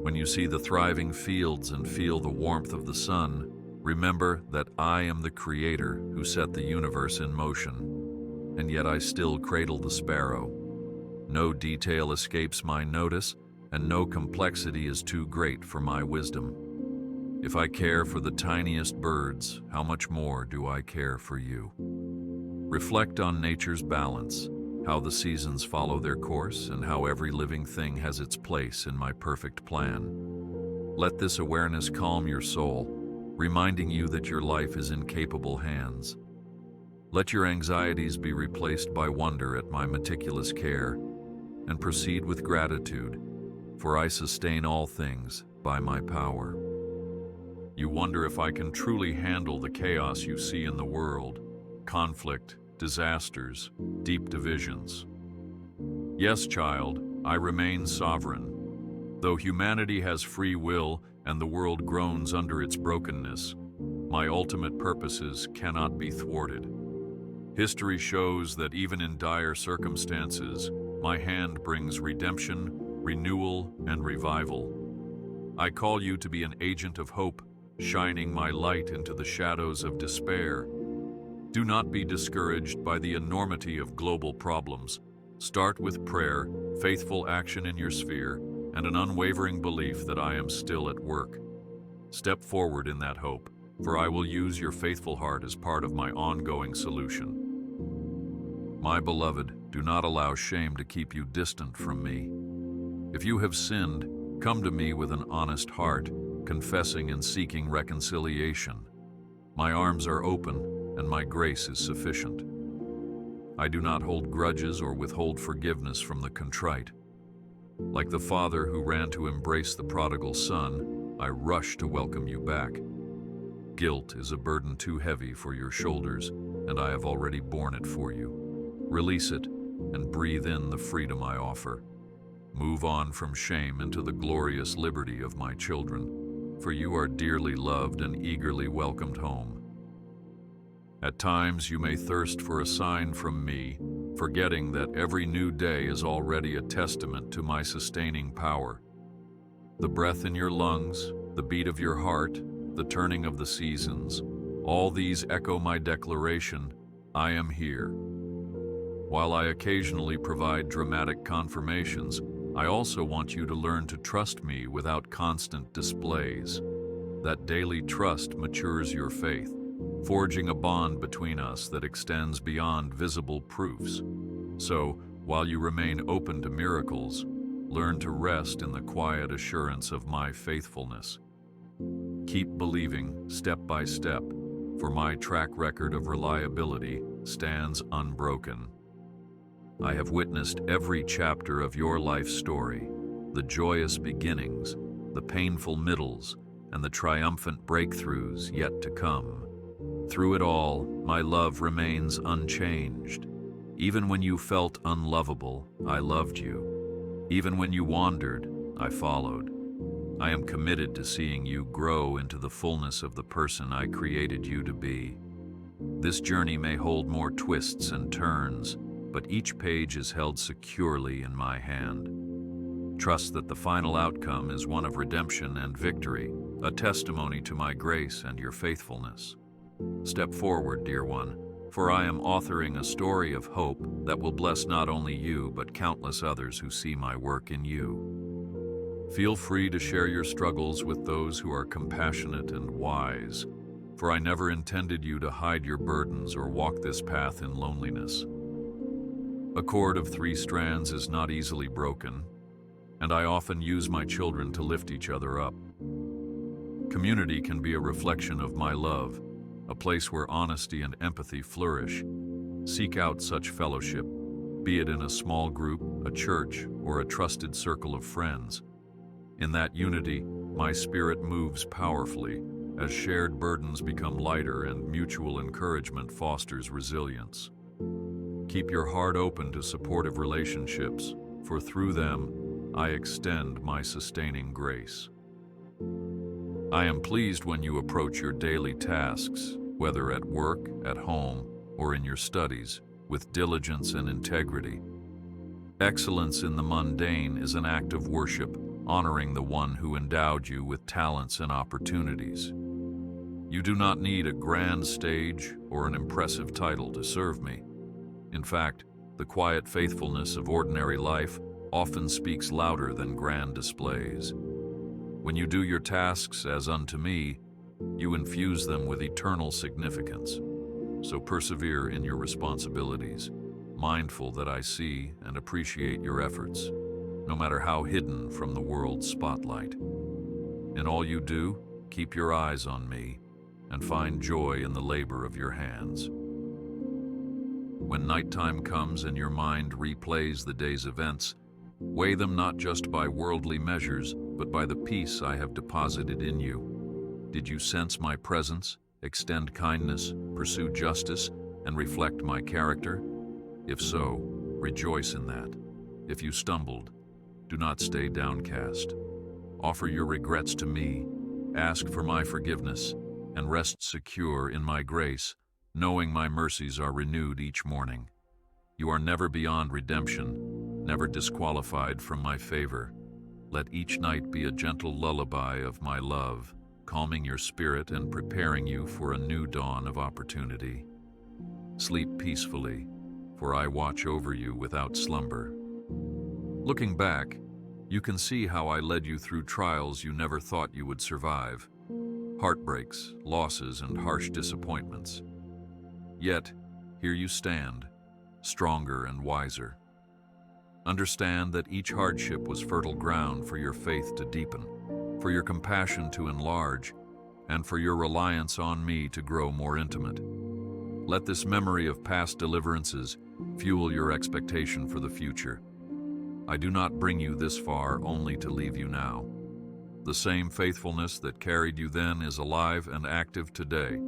When you see the thriving fields and feel the warmth of the sun, remember that I am the Creator who set the universe in motion, and yet I still cradle the sparrow. No detail escapes my notice, and no complexity is too great for my wisdom. If I care for the tiniest birds, how much more do I care for you? Reflect on nature's balance, how the seasons follow their course, and how every living thing has its place in my perfect plan. Let this awareness calm your soul, reminding you that your life is in capable hands. Let your anxieties be replaced by wonder at my meticulous care, and proceed with gratitude, for I sustain all things by my power. You wonder if I can truly handle the chaos you see in the world, conflict, disasters, deep divisions. Yes, child, I remain sovereign. Though humanity has free will and the world groans under its brokenness, my ultimate purposes cannot be thwarted. History shows that even in dire circumstances, my hand brings redemption, renewal, and revival. I call you to be an agent of hope, shining my light into the shadows of despair. Do not be discouraged by the enormity of global problems. Start with prayer, faithful action in your sphere, and an unwavering belief that I am still at work. Step forward in that hope, for I will use your faithful heart as part of my ongoing solution. My beloved, do not allow shame to keep you distant from me. If you have sinned, come to me with an honest heart, confessing and seeking reconciliation. My arms are open, and my grace is sufficient. I do not hold grudges or withhold forgiveness from the contrite. Like the father who ran to embrace the prodigal son, I rush to welcome you back. Guilt is a burden too heavy for your shoulders, and I have already borne it for you. Release it and breathe in the freedom I offer. Move on from shame into the glorious liberty of my children, for you are dearly loved and eagerly welcomed home. At times you may thirst for a sign from me, forgetting that every new day is already a testament to my sustaining power. The breath in your lungs, the beat of your heart, the turning of the seasons, all these echo my declaration, I am here. While I occasionally provide dramatic confirmations, I also want you to learn to trust me without constant displays. That daily trust matures your faith, forging a bond between us that extends beyond visible proofs. So, while you remain open to miracles, learn to rest in the quiet assurance of my faithfulness. Keep believing, step by step, for my track record of reliability stands unbroken. I have witnessed every chapter of your life story, the joyous beginnings, the painful middles, and the triumphant breakthroughs yet to come. Through it all, my love remains unchanged. Even when you felt unlovable, I loved you. Even when you wandered, I followed. I am committed to seeing you grow into the fullness of the person I created you to be. This journey may hold more twists and turns, but each page is held securely in my hand. Trust that the final outcome is one of redemption and victory, a testimony to my grace and your faithfulness. Step forward, dear one, for I am authoring a story of hope that will bless not only you, but countless others who see my work in you. Feel free to share your struggles with those who are compassionate and wise, for I never intended you to hide your burdens or walk this path in loneliness. A cord of 3 strands is not easily broken, and I often use my children to lift each other up. Community can be a reflection of my love, a place where honesty and empathy flourish. Seek out such fellowship, be it in a small group, a church, or a trusted circle of friends. In that unity, my spirit moves powerfully as shared burdens become lighter and mutual encouragement fosters resilience. Keep your heart open to supportive relationships, for through them, I extend my sustaining grace. I am pleased when you approach your daily tasks, whether at work, at home, or in your studies, with diligence and integrity. Excellence in the mundane is an act of worship, honoring the one who endowed you with talents and opportunities. You do not need a grand stage or an impressive title to serve me. In fact, the quiet faithfulness of ordinary life often speaks louder than grand displays. When you do your tasks as unto me, you infuse them with eternal significance. So persevere in your responsibilities, mindful that I see and appreciate your efforts, no matter how hidden from the world's spotlight. In all you do, keep your eyes on me and find joy in the labor of your hands. When nighttime comes and your mind replays the day's events, weigh them not just by worldly measures, but by the peace I have deposited in you. Did you sense my presence, extend kindness, pursue justice, and reflect my character? If so, rejoice in that. If you stumbled, do not stay downcast. Offer your regrets to me, ask for my forgiveness, and rest secure in my grace, knowing my mercies are renewed each morning. You are never beyond redemption, never disqualified from my favor. Let each night be a gentle lullaby of my love, calming your spirit and preparing you for a new dawn of opportunity. Sleep peacefully, for I watch over you without slumber. Looking back, you can see how I led you through trials you never thought you would survive, heartbreaks, losses, and harsh disappointments. Yet, here you stand, stronger and wiser. Understand that each hardship was fertile ground for your faith to deepen, for your compassion to enlarge, and for your reliance on me to grow more intimate. Let this memory of past deliverances fuel your expectation for the future. I do not bring you this far only to leave you now. The same faithfulness that carried you then is alive and active today.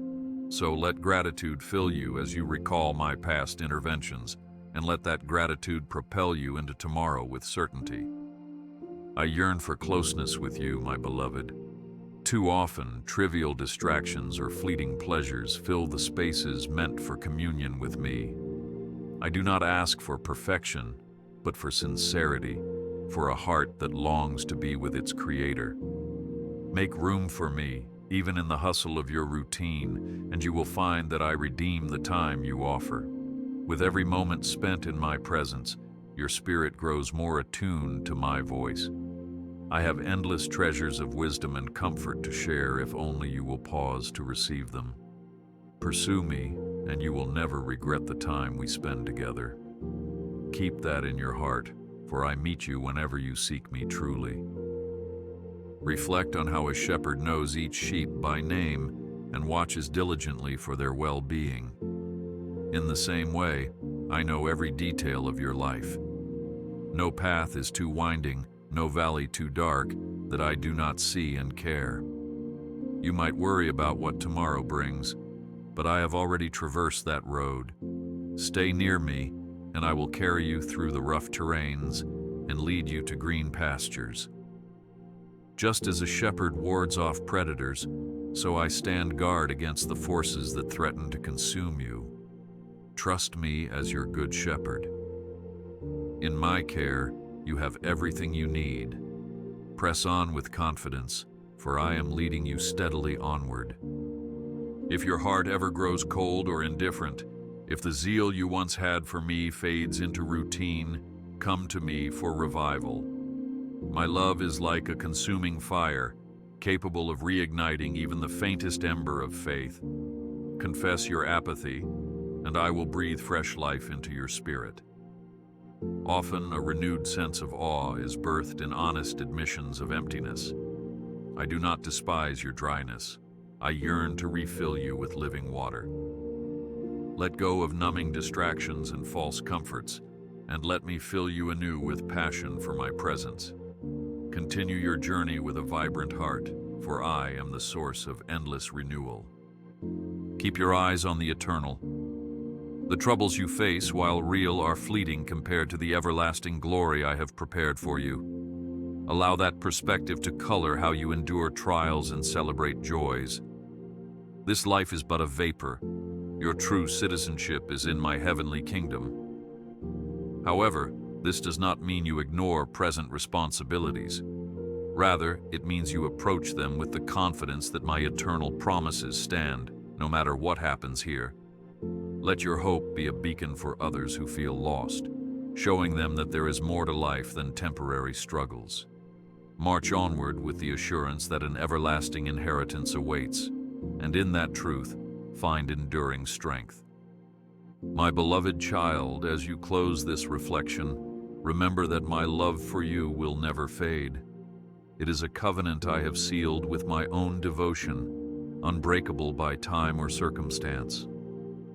So let gratitude fill you as you recall my past interventions, and let that gratitude propel you into tomorrow with certainty. I yearn for closeness with you, my beloved. Too often, trivial distractions or fleeting pleasures fill the spaces meant for communion with me. I do not ask for perfection, but for sincerity, for a heart that longs to be with its Creator. Make room for me, even in the hustle of your routine, and you will find that I redeem the time you offer. With every moment spent in my presence, your spirit grows more attuned to my voice. I have endless treasures of wisdom and comfort to share if only you will pause to receive them. Pursue me, and you will never regret the time we spend together. Keep that in your heart, for I meet you whenever you seek me truly. Reflect on how a shepherd knows each sheep by name and watches diligently for their well-being. In the same way, I know every detail of your life. No path is too winding, no valley too dark, that I do not see and care. You might worry about what tomorrow brings, but I have already traversed that road. Stay near me, and I will carry you through the rough terrains and lead you to green pastures. Just as a shepherd wards off predators, so I stand guard against the forces that threaten to consume you. Trust me as your good shepherd. In my care, you have everything you need. Press on with confidence, for I am leading you steadily onward. If your heart ever grows cold or indifferent, if the zeal you once had for me fades into routine, come to me for revival. My love is like a consuming fire, capable of reigniting even the faintest ember of faith. Confess your apathy, and I will breathe fresh life into your spirit. Often, a renewed sense of awe is birthed in honest admissions of emptiness. I do not despise your dryness. I yearn to refill you with living water. Let go of numbing distractions and false comforts, and let me fill you anew with passion for my presence. Continue your journey with a vibrant heart, for I am the source of endless renewal. Keep your eyes on the eternal. The troubles you face, while real, are fleeting compared to the everlasting glory I have prepared for you. Allow that perspective to color how you endure trials and celebrate joys. This life is but a vapor. Your true citizenship is in my heavenly kingdom. However, this does not mean you ignore present responsibilities. Rather, it means you approach them with the confidence that my eternal promises stand, no matter what happens here. Let your hope be a beacon for others who feel lost, showing them that there is more to life than temporary struggles. March onward with the assurance that an everlasting inheritance awaits, and in that truth, find enduring strength. My beloved child, as you close this reflection, remember that my love for you will never fade. It is a covenant I have sealed with my own devotion, unbreakable by time or circumstance.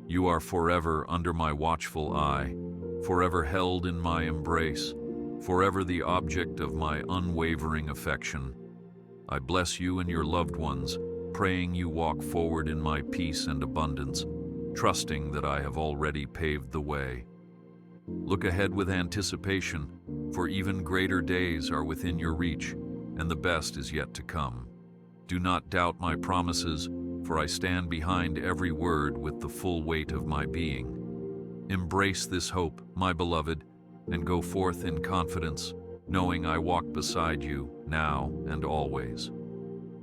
You are forever under my watchful eye, forever held in my embrace, forever the object of my unwavering affection. I bless you and your loved ones, praying you walk forward in my peace and abundance, trusting that I have already paved the way. Look ahead with anticipation, for even greater days are within your reach, and the best is yet to come. Do not doubt my promises, for I stand behind every word with the full weight of my being. Embrace this hope, my beloved, and go forth in confidence, knowing I walk beside you now and always.